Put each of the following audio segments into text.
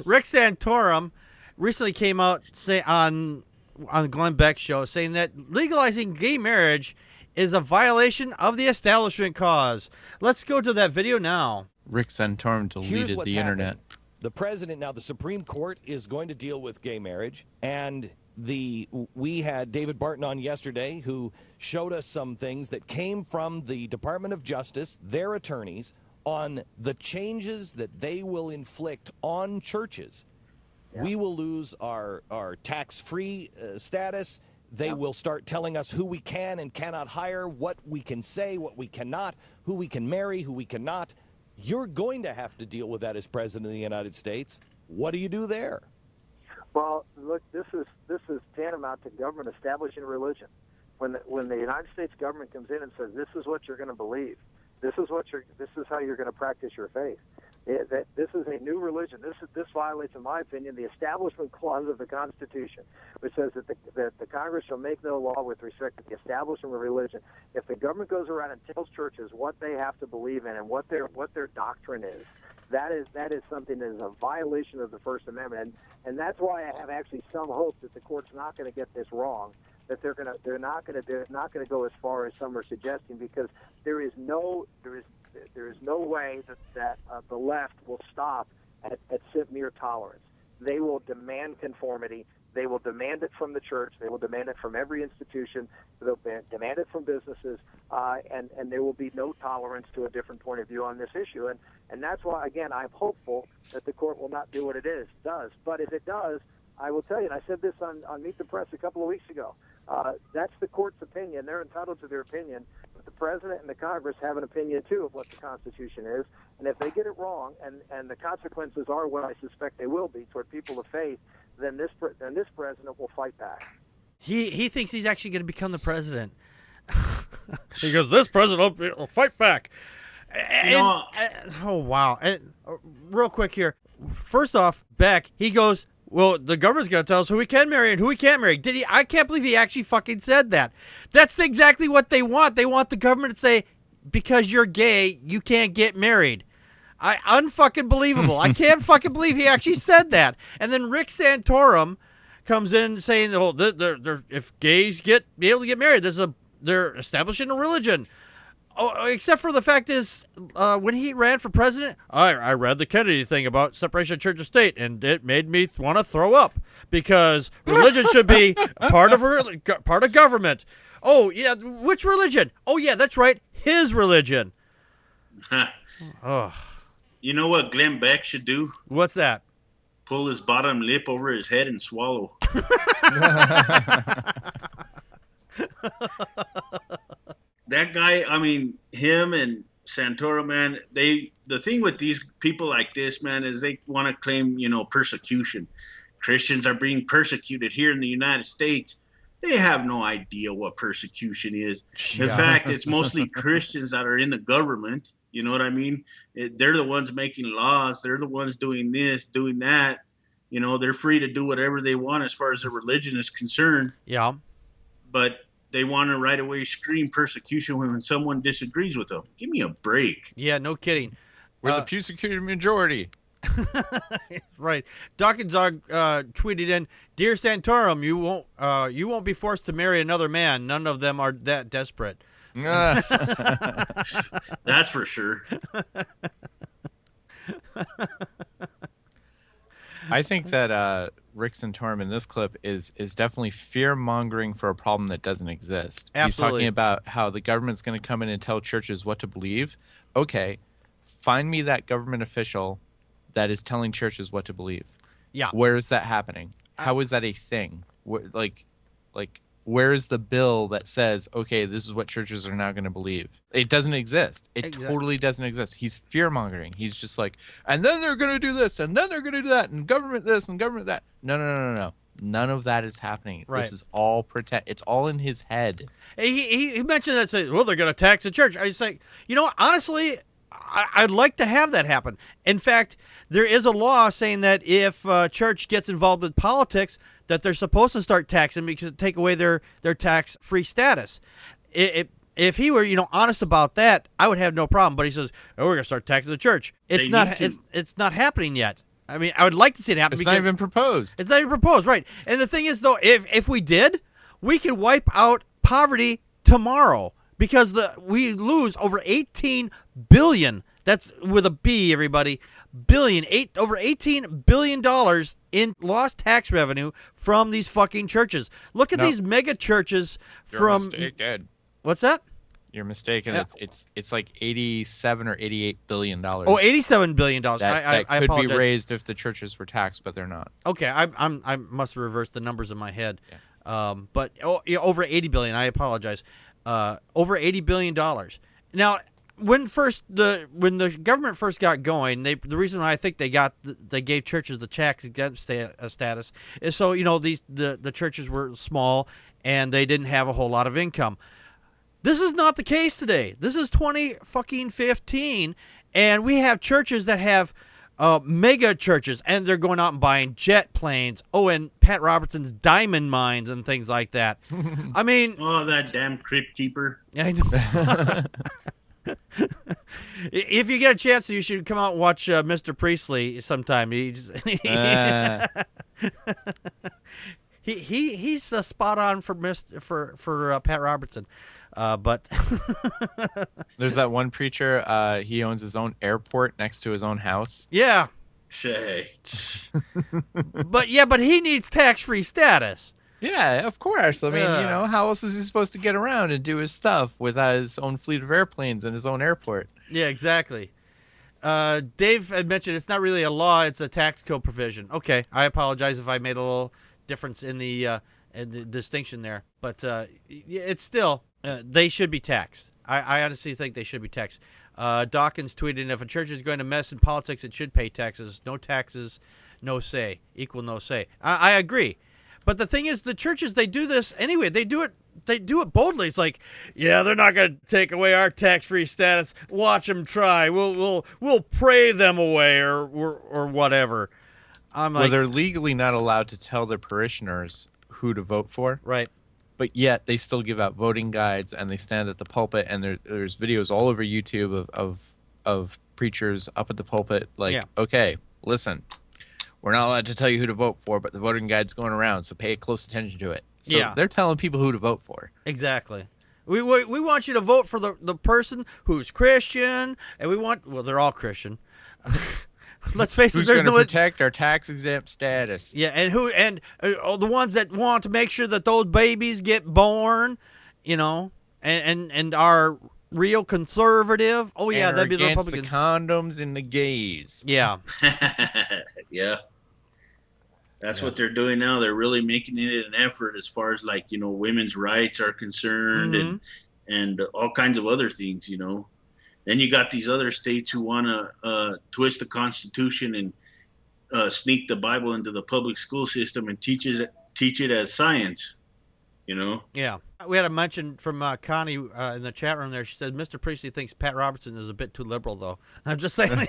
Rick Santorum recently came out on Glenn Beck's show saying that legalizing gay marriage is a violation of the establishment cause. Let's go to that video now. Rick Santorum deleted the internet. The president, now the Supreme Court is going to deal with gay marriage, and we had David Barton on yesterday who showed us some things that came from the Department of Justice, their attorneys, on the changes that they will inflict on churches. Yeah. We will lose our tax-free status. They will start telling us who we can and cannot hire, what we can say, what we cannot, who we can marry, who we cannot. You're going to have to deal with that as president of the United States. What do you do there? Well, look, this is tantamount to government establishing religion. When the United States government comes in and says, "This is what you're going to believe. This is how you're going to practice your faith." This is a new religion. This violates, in my opinion, the Establishment Clause of the Constitution, which says that the Congress shall make no law with respect to the establishment of religion. If the government goes around and tells churches what they have to believe in and what their doctrine is, that is something that is a violation of the First Amendment, and that's why I have actually some hope that the court's not going to get this wrong. That they're not going to go as far as some are suggesting, because there is no way that the left will stop at mere tolerance. They will demand conformity. They will demand it from the church. They will demand it from every institution. They'll demand it from businesses, and there will be no tolerance to a different point of view on this issue. And that's why, again, I'm hopeful that the court will not do what it does. But if it does, I will tell you, and I said this on Meet the Press a couple of weeks ago, that's the court's opinion. They're entitled to their opinion. But the president and the Congress have an opinion, too, of what the Constitution is. And if they get it wrong, and the consequences are what I suspect they will be toward people of faith, then this president will fight back. He thinks he's actually going to become the president. He goes, this president will fight back. Oh, wow. And, real quick here. First off, Beck, he goes, well, the government's going to tell us who we can marry and who we can't marry. Did he? I can't believe he actually fucking said that. That's exactly what they want. They want the government to say, because you're gay, you can't get married. Unfucking believable. I can't fucking believe he actually said that. And then Rick Santorum comes in saying, "Oh, if gays be able to get married, they're establishing a religion." Oh, except for the fact is, when he ran for president, I read the Kennedy thing about separation of church and state, and it made me want to throw up, because religion should be part of government. Oh yeah, which religion? Oh yeah, that's right, his religion. Oh. You know what Glenn Beck should do? What's that? Pull his bottom lip over his head and swallow. That guy, I mean, him and Santorum, man, the thing with these people like this, man, is they want to claim, persecution. Christians are being persecuted here in the United States. They have no idea what persecution is. In fact, it's mostly Christians that are in the government. You know what I mean? They're the ones making laws. They're the ones doing this, doing that. They're free to do whatever they want as far as their religion is concerned. Yeah. But they want to right away scream persecution when someone disagrees with them. Give me a break. Yeah, no kidding. We're the persecuted majority. Right. Dawkins tweeted in, "Dear Santorum, you won't be forced to marry another man. None of them are that desperate." That's for sure. I think that Rick Santorum in this clip is definitely fear-mongering for a problem that doesn't exist. Absolutely. He's talking about how the government's going to come in and tell churches what to believe. Okay, find me that government official that is telling churches what to believe. Yeah. Where is that happening? How is that a thing? Where is the bill that says, okay, this is what churches are now going to believe? It doesn't exist. It totally doesn't exist. He's fear-mongering. He's just like, and then they're going to do this, and then they're going to do that, and government this, and government that. No. None of that is happening. Right. This is all pretend. It's all in his head. He mentioned that, say, well, they're going to tax the church. I was like, honestly, I'd like to have that happen. In fact, there is a law saying that if church gets involved in politics, that they're supposed to start taxing because it take away their tax-free status. If he were, honest about that, I would have no problem. But he says, "Oh, we're gonna start taxing the church." It's not happening yet. I mean, I would like to see it happen. It's not even proposed. It's not even proposed, right? And the thing is, though, if we did, we could wipe out poverty tomorrow because we lose over $18 billion. That's with a B, everybody. Over $18 billion in lost tax revenue from these fucking churches. Look at these mega churches You're mistaken. What's that? You're mistaken. Yeah. It's like 87 or 88 billion dollars. Oh, $87 billion. That I could apologize. be raised if the churches were taxed, but they're not. Okay, I must have reversed the numbers in my head. Yeah. But over $80 billion. I apologize. Over $80 billion. Now, when the government first got going, the reason why I think they gave churches the tax exempt status is so the churches were small and they didn't have a whole lot of income. This is not the case today. This is 2015, and we have churches that have mega churches, and they're going out and buying jet planes. Oh, and Pat Robertson's diamond mines and things like that. I mean, oh, that damn crypt keeper. I know. If you get a chance, you should come out and watch Mr. Priestley sometime. He's spot on for Pat Robertson. But there's that one preacher. He owns his own airport next to his own house. Yeah. Shay. But he needs tax-free status. Yeah, of course. I mean, how else is he supposed to get around and do his stuff without his own fleet of airplanes and his own airport? Yeah, exactly. Dave had mentioned it's not really a law; it's a tax code provision. Okay, I apologize if I made a little difference in the distinction there, but it's still they should be taxed. I honestly think they should be taxed. Dawkins tweeted, if a church is going to mess in politics, it should pay taxes. No taxes, no say. Equal no say. I agree. But the thing is, the churches, they do this anyway. They do it boldly. It's like, yeah, they're not going to take away our tax-free status. Watch them try. We'll pray them away or whatever. I'm like, well, they're legally not allowed to tell their parishioners who to vote for. Right. But yet they still give out voting guides, and they stand at the pulpit, and there's videos all over YouTube of preachers up at the pulpit like, okay, listen, we're not allowed to tell you who to vote for, but the voting guide's going around, so pay close attention to it. So they're telling people who to vote for. Exactly. We want you to vote for the person who's Christian, and they're all Christian. Let's face it. Who's going to protect our tax-exempt status? Yeah, and the ones that want to make sure that those babies get born, and are real conservative. Oh yeah, and that'd be the against Republicans. The condoms and the gays. Yeah. Yeah. That's what they're doing now. They're really making it an effort as far as women's rights are concerned, and all kinds of other things. Then you got these other states who want to twist the Constitution and sneak the Bible into the public school system and teach it as science. Yeah. We had a mention from Connie in the chat room there. She said, Mr. Priestley thinks Pat Robertson is a bit too liberal, though. I'm just saying.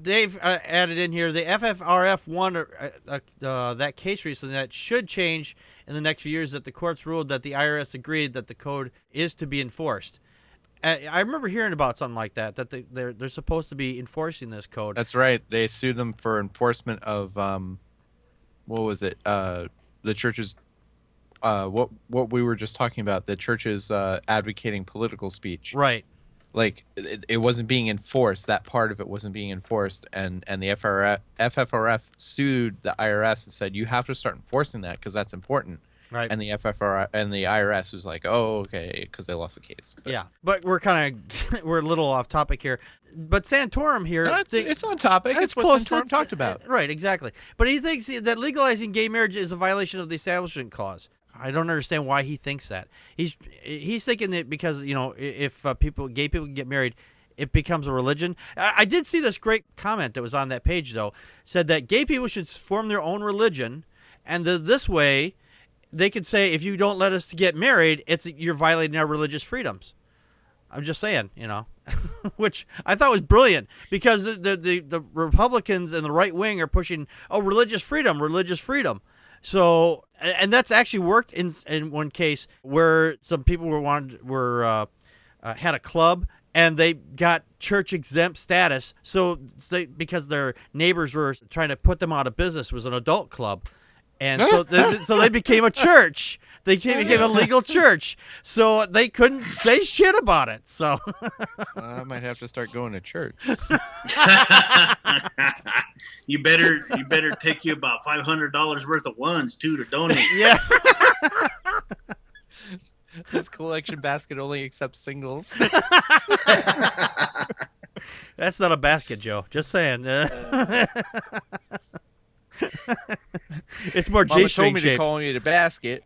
Dave added in here, the FFRF won that case recently that should change in the next few years, that the courts ruled that the IRS agreed that the code is to be enforced. I remember hearing about something like that they're supposed to be enforcing this code. That's right. They sued them for enforcement of what was it? The churches. What we were just talking about. The churches advocating political speech. Right. Like it wasn't being enforced. That part of it wasn't being enforced, and the FFRF sued the IRS and said you have to start enforcing that because that's important. Right. And the FFRF and the IRS was like, oh, okay, because they lost the case. But, yeah, but we're a little off topic here. But Santorum here, no, it's on topic. It's what Santorum talked about. Right, exactly. But he thinks that legalizing gay marriage is a violation of the Establishment Clause. I don't understand why he thinks that. He's thinking that because if gay people get married, it becomes a religion. I did see this great comment that was on that page though. Said that gay people should form their own religion, and this way they could say if you don't let us get married, you're violating our religious freedoms. I'm just saying, which I thought was brilliant because the Republicans and the right wing are pushing religious freedom. So, and that's actually worked in one case where some people were had a club, and they got church exempt status. So because their neighbors were trying to put them out of business, it was an adult club, and so they became a church. They became a legal church, so they couldn't say shit about it. So I might have to start going to church. You better take you about $500 worth of ones too to donate. yeah. This collection basket only accepts singles. That's not a basket, Joe. Just saying. It's more Mama J-string told me to shaped. call it a basket.